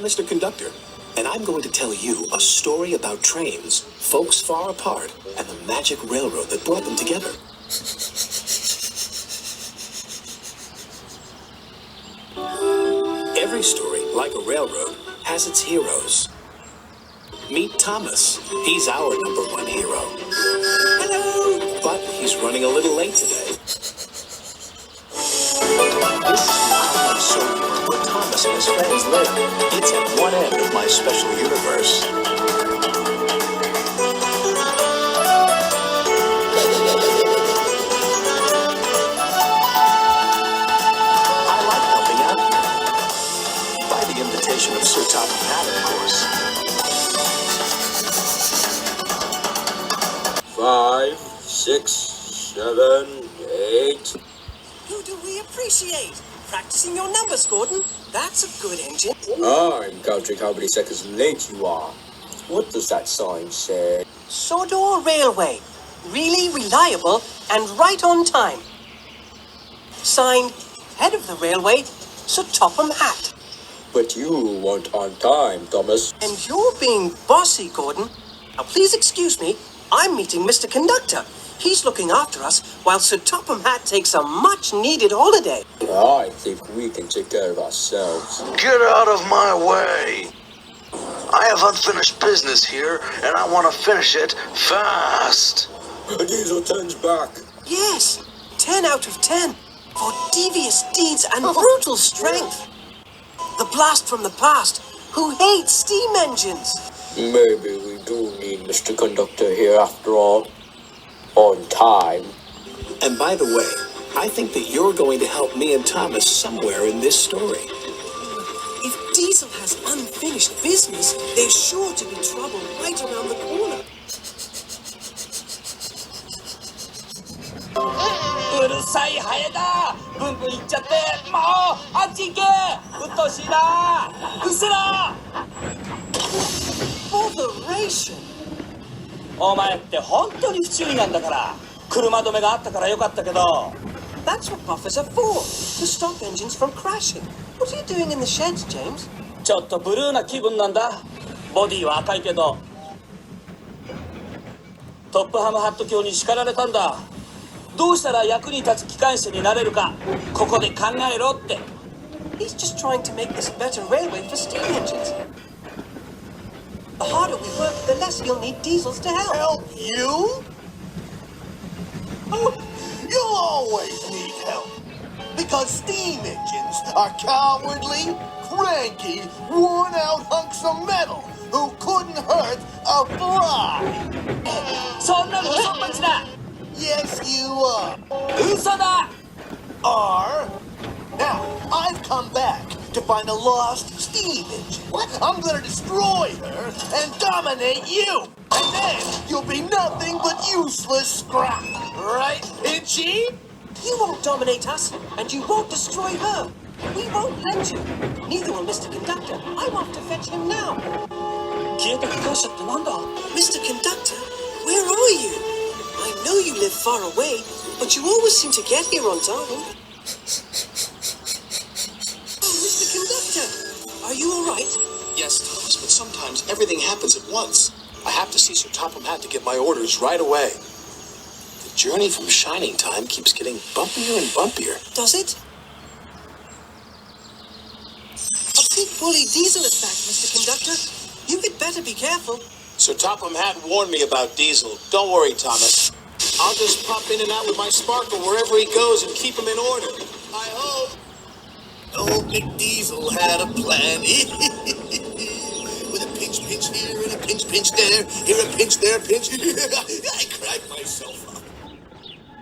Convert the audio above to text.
Mr. Conductor, and I'm going to tell you a story about trains, folks far apart, and the magic railroad that brought them together. Every story, like a railroad, has its heroes. Meet Thomas. He's our #1 hero. Hello! But he's running a little late today. This is the island soldier where Thomas and his friends live. It's at one end of my special universe. I like helping out here. By the invitation of Sir Topham Hatt, of course. 5, 6, 7, 8. Who do we appreciate? Practicing your numbers, Gordon. That's a good engine. I'm counting how many seconds late you are. What does that sign say? Sodor Railway. Really reliable and right on time. Signed, head of the railway, Sir Topham Hatt. But you weren't on time, Thomas. And you're being bossy, Gordon. Now, please excuse me. I'm meeting Mr. Conductor. He's looking after us while Sir Topham Hatt takes a much-needed holiday. I think we can take care of ourselves. Get out of my way! I have unfinished business here, and I want to finish it fast. Diesel turns back. Yes, 10 out of 10 for devious deeds and brutal strength. The blast from the past, who hates steam engines. Maybe we do need Mr. Conductor here after all. On time. And by the way, I think that you're going to help me and Thomas somewhere in this story. If Diesel has unfinished business, there's sure to be trouble right around the corner. うるさいハエだ。ブンブン行っちゃって。もうあっち行け。うっとうしいな。うせろ。Botheration. お前って本当に不注意なんだから。車止めがあったからよかったけど。That's what buffers are for, to stop engines from crashing. What are you doing in the sheds, James? ちょっとブルーな気分なんだ。ボディは赤いけど。トップハムハット卿に叱られたんだ。どうしたら役に立つ機関車になれるか、ここで考えろって。He's just trying to make this a better railway for steam engines. The harder we work, the less you'll need diesels to help. Help you? You'll always need help. Because steam engines are cowardly, cranky, worn-out hunks of metal who couldn't hurt a fly. そんなの嘘っぱちだ。Yes, you are. 嘘だ。Are. Now, I've come back to find a lost steam engine. What? I'm gonna destroy her and dominate you. And then you'll be nothing but useless scrap. Right, Itchy? You won't dominate us, and you won't destroy her. We won't let you. Neither will Mr. Conductor. I'm off to fetch him now. 消えた機関車ってなんだ。 Mr. Conductor, where are you? I know you live far away, but you always seem to get here on time. Oh, Mr. Conductor, are you all right? Yes, Thomas, but sometimes everything happens at once. I have to see Sir Topham Hatt to get my orders right away. The journey from Shining Time keeps getting bumpier and bumpier. Does it? A big bully diesel is back, Mr. Conductor. You had better be careful. Sir Topham Hatt warned me about Diesel. Don't worry, Thomas. I'll just pop in and out with my sparkle wherever he goes and keep him in order. I hope. Old McDiesel had a plan. With a pinch here and a pinch there. Here a pinch, there a pinch. I cried myself